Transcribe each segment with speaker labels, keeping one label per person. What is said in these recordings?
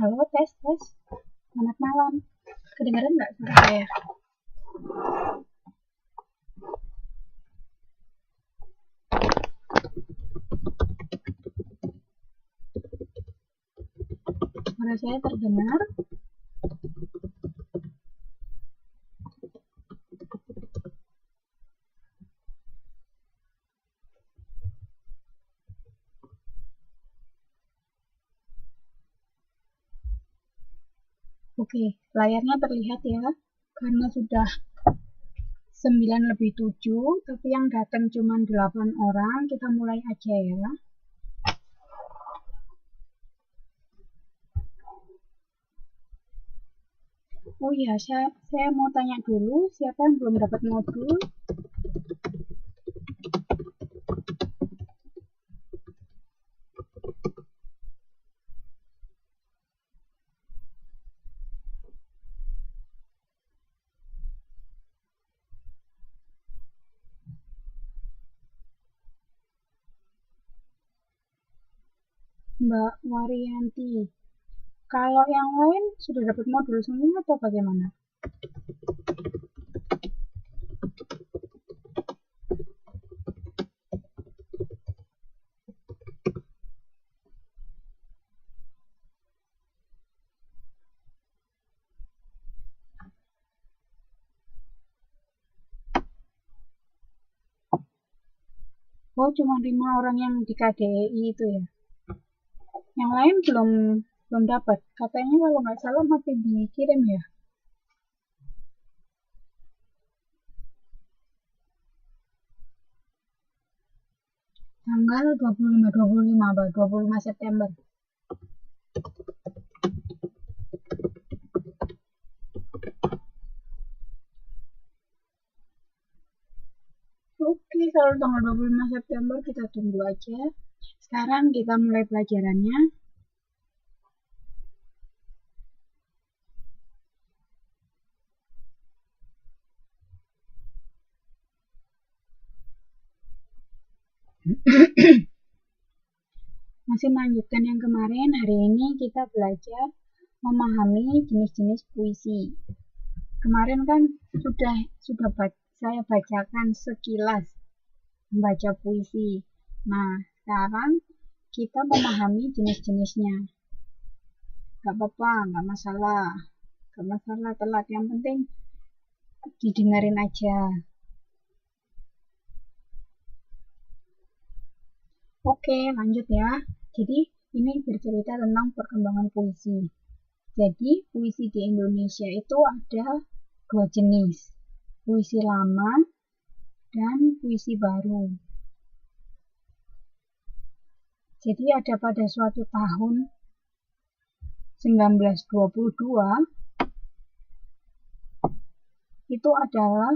Speaker 1: Halo, tes, tes. Selamat malam. Kedengaran nggak suara saya? Suara saya terdengar? Oke, layarnya terlihat ya. Karena sudah 9:07, tapi yang datang cuma 8 orang, kita mulai aja ya. Oh iya, saya mau tanya dulu, siapa yang belum dapat modul? Mbak Warianti. Kalau yang lain sudah dapat modul semua atau bagaimana? Oh, cuma 5 orang yang di KDI itu ya. Yang lain belum dapat. Katanya kalau nggak salah masih dikirim ya. Tanggal 25 September. Oke, kalau tanggal 25 September kita tunggu aja. Sekarang kita mulai pelajarannya. Masih melanjutkan yang kemarin, hari ini kita belajar memahami jenis-jenis puisi. Kemarin kan sudah saya bacakan sekilas membaca puisi. Nah, sekarang kita memahami jenis-jenisnya. Gak apa-apa, gak masalah. Gak masalah telat, yang penting didengarin aja. Oke, lanjut ya. Jadi, ini bercerita tentang perkembangan puisi. Jadi, puisi di Indonesia itu ada 2 jenis. Puisi lama dan puisi baru. Jadi, ada pada suatu tahun 1922, itu adalah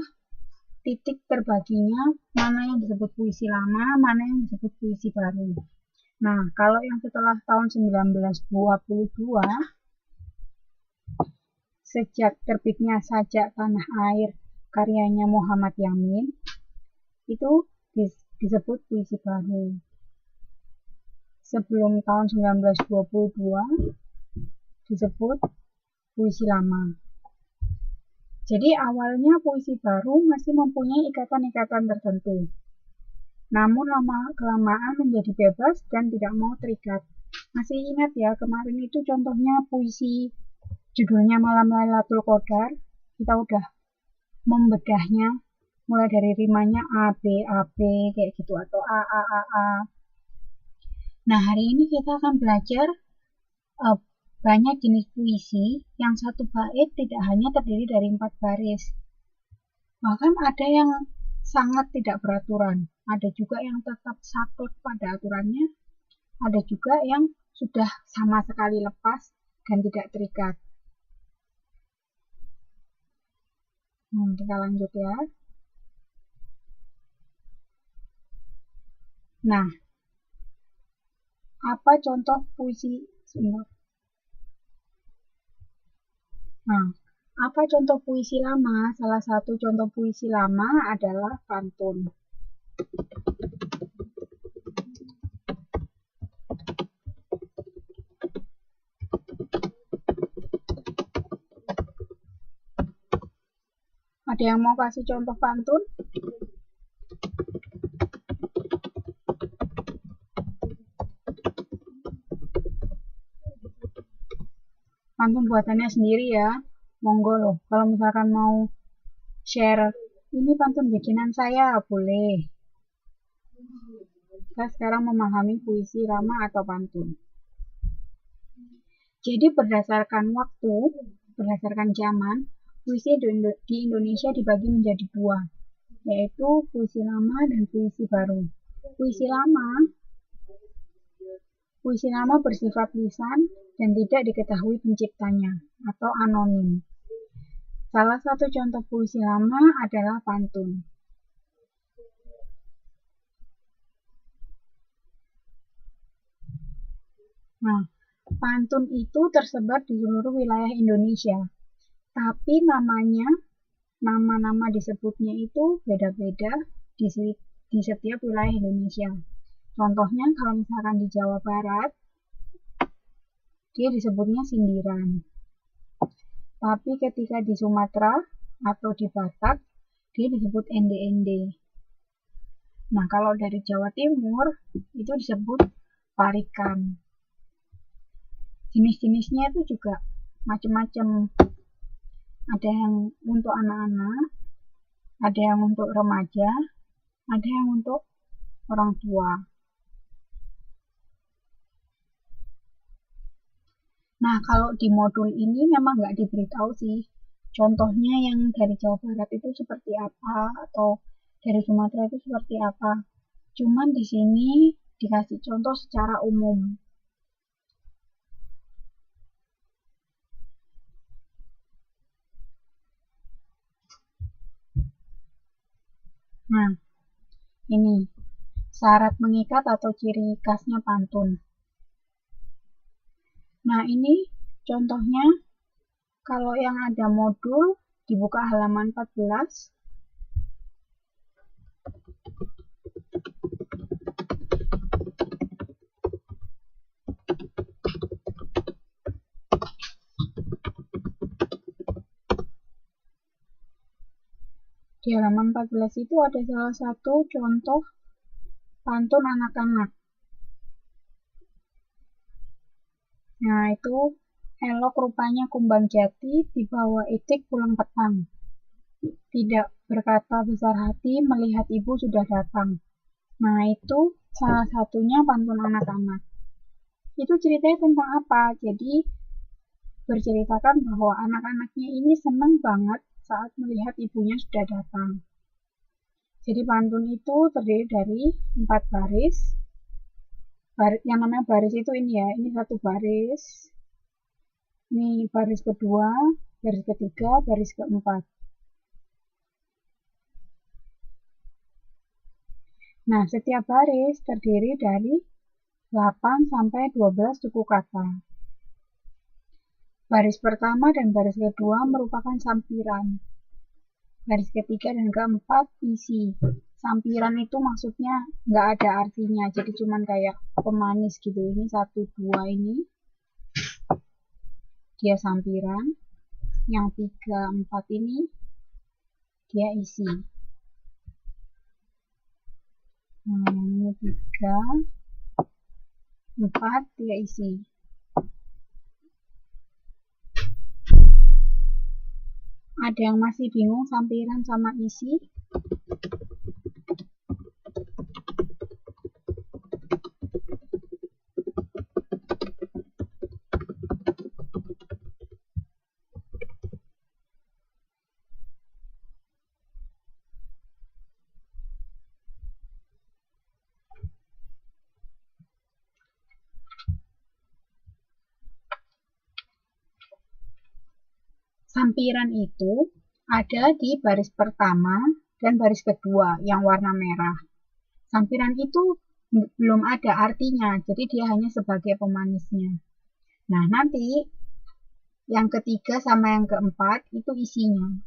Speaker 1: titik terbaginya mana yang disebut puisi lama, mana yang disebut puisi baru. Nah, kalau yang setelah tahun 1922, sejak terbitnya Sajak Tanah Air karyanya Muhammad Yamin, itu disebut puisi baru. Sebelum tahun 1922 disebut puisi lama. Jadi awalnya puisi baru masih mempunyai ikatan-ikatan tertentu. Namun lama-kelamaan menjadi bebas dan tidak mau terikat. Masih ingat ya, kemarin itu contohnya puisi judulnya Malam Lailatul Qadar. Kita udah membedahnya mulai dari rimanya A, B, kayak gitu, atau A. Nah, hari ini kita akan belajar banyak jenis puisi yang satu bait tidak hanya terdiri dari 4 baris. Bahkan ada yang sangat tidak beraturan. Ada juga yang tetap saklek pada aturannya. Ada juga yang sudah sama sekali lepas dan tidak terikat. Kita lanjut ya. Nah, apa contoh puisi? Nah, apa contoh puisi lama? Salah satu contoh puisi lama adalah pantun. Ada yang mau kasih contoh pantun? Pantun buatannya sendiri ya. Monggo loh, kalau misalkan mau share, ini pantun bikinan saya, boleh. Kita sekarang memahami puisi rama atau pantun. Jadi berdasarkan waktu, berdasarkan zaman, puisi di Indonesia dibagi menjadi dua, yaitu puisi lama dan puisi baru. Puisi lama bersifat lisan dan tidak diketahui penciptanya atau anonim. Salah satu contoh puisi lama adalah pantun. Nah, pantun itu tersebar di seluruh wilayah Indonesia, tapi nama-nama disebutnya itu beda-beda di setiap wilayah Indonesia. Contohnya kalau misalkan di Jawa Barat, dia disebutnya sindiran. Tapi ketika di Sumatera atau di Batak, dia disebut ende-ende. Nah, kalau dari Jawa Timur, itu disebut parikan. Jenis-jenisnya itu juga macam-macam. Ada yang untuk anak-anak, ada yang untuk remaja, ada yang untuk orang tua. Nah, kalau di modul ini memang nggak diberitahu sih. Contohnya yang dari Jawa Barat itu seperti apa, atau dari Sumatera itu seperti apa. Cuman di sini dikasih contoh secara umum. Nah, ini syarat mengikat atau ciri khasnya pantun. Nah, ini contohnya kalau yang ada modul dibuka halaman 14. Di halaman 14 itu ada salah satu contoh pantun anak-anak. Nah, itu elok rupanya kumbang jati, dibawa itik pulang petang. Tidak berkata besar hati, melihat ibu sudah datang. Nah, itu salah satunya pantun anak-anak. Itu ceritanya tentang apa? Jadi, berceritakan bahwa anak-anaknya ini senang banget saat melihat ibunya sudah datang. Jadi pantun itu terdiri dari 4 baris. Yang namanya baris itu ini ya, ini satu baris. Ini baris kedua, baris ketiga, baris keempat. Nah, setiap baris terdiri dari 8 sampai 12 suku kata. Baris pertama dan baris kedua merupakan sampiran. Baris ketiga dan keempat isi. Sampiran itu maksudnya nggak ada artinya, jadi cuman kayak pemanis gitu. Ini 1, 2 ini dia sampiran. Yang 3, 4 ini dia isi. Nah, yang ini 3, 4 dia isi. Ada yang masih bingung sampiran sama isi? Sampiran itu ada di baris pertama dan baris kedua yang warna merah. Sampiran itu belum ada artinya, jadi dia hanya sebagai pemanisnya. Nah, nanti yang ketiga sama yang keempat itu isinya.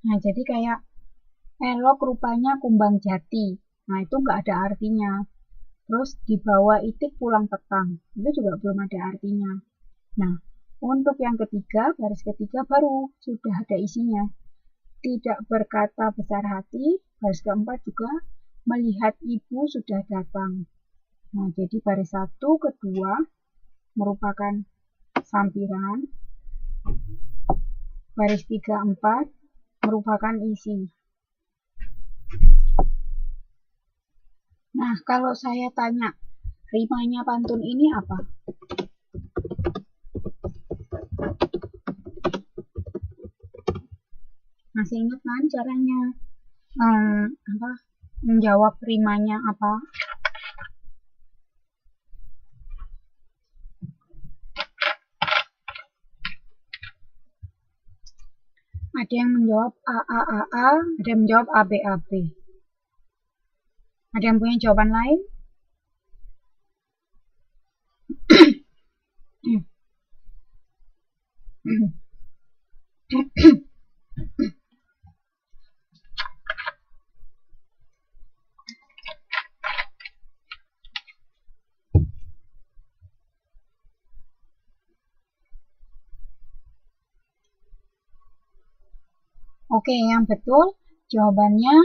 Speaker 1: Nah, jadi kayak elok rupanya kumbang jati. Nah, itu nggak ada artinya. Terus di bawah itik pulang petang. Itu juga belum ada artinya. Nah, untuk yang ketiga, baris ketiga baru sudah ada isinya. Tidak berkata besar hati. Baris keempat juga melihat ibu sudah datang. Nah, jadi baris 1, kedua merupakan sampiran. Baris 3, 4 merupakan isi. Nah, kalau saya tanya, rimanya pantun ini apa? Masih ingat kan caranya menjawab rimanya apa? Ada yang menjawab AAAA, ada yang menjawab ABAB. Ada yang punya jawaban lain? Oke, yang betul jawabannya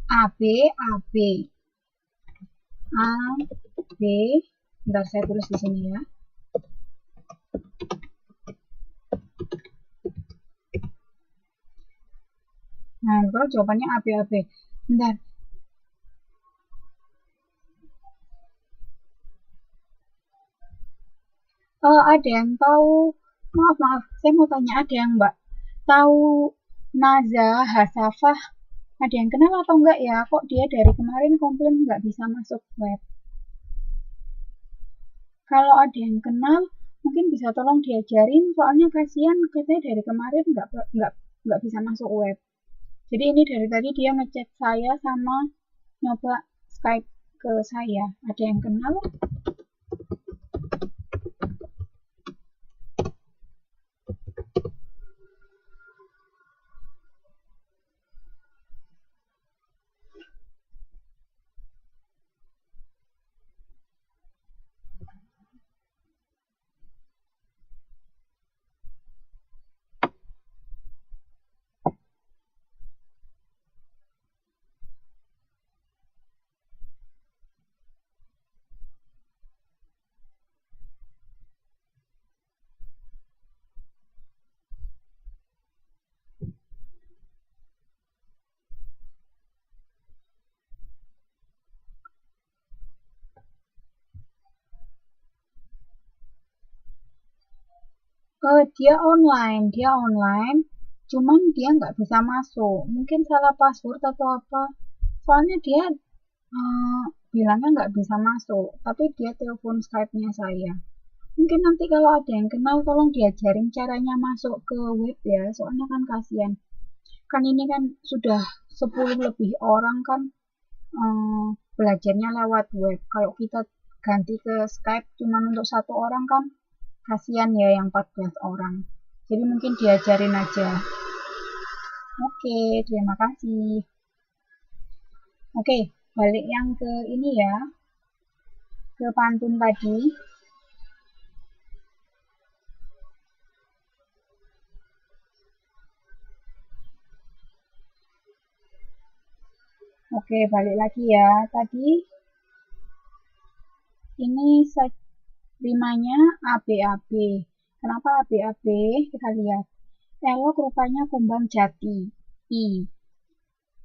Speaker 1: AB, AB. A, B. Bentar, saya tulis di sini ya. Nah, betul jawabannya AB, AB. Bentar. Ada yang tahu? Maaf, saya mau tanya, ada yang Mbak tahu Nazah Hasafah? Ada yang kenal atau enggak ya? Kok dia dari kemarin komplain nggak bisa masuk web? Kalau ada yang kenal, mungkin bisa tolong diajarin. Soalnya kasihan katanya dari kemarin nggak bisa masuk web. Jadi ini dari tadi dia ngechat saya sama nyoba Skype ke saya. Ada yang kenal? Dia online, cuman dia nggak bisa masuk. Mungkin salah password atau apa. Soalnya dia bilangnya nggak bisa masuk, tapi dia telepon Skype-nya saya. Mungkin nanti kalau ada yang kenal, tolong diajarin caranya masuk ke web ya. Soalnya kan kasihan. Kan ini kan sudah 10 lebih orang kan belajarnya lewat web. Kalau kita ganti ke Skype cuma untuk 1 orang kan kasihan ya yang 14 orang. Jadi mungkin diajarin aja. Oke, terima kasih. Oke, balik yang ke ini ya. Ke pantun tadi. Oke, balik lagi ya. Tadi ini rimanya ABAB. Kenapa ABAB? Kita lihat. Elok rupanya kumbang jati. I.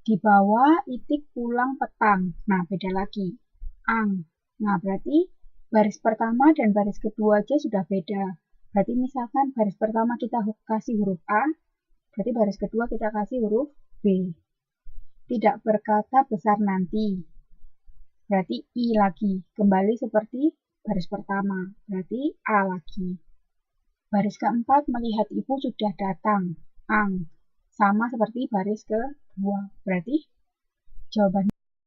Speaker 1: Di bawah itik pulang petang. Nah, beda lagi. Ang. Nah, berarti baris pertama dan baris kedua aja sudah beda. Berarti misalkan baris pertama kita kasih huruf A, berarti baris kedua kita kasih huruf B. Tidak berkata besar nanti. Berarti I lagi. Kembali seperti baris pertama. Berarti A lagi. Baris keempat melihat ibu sudah datang. Ang. Sama seperti baris kedua. Berarti jawabannya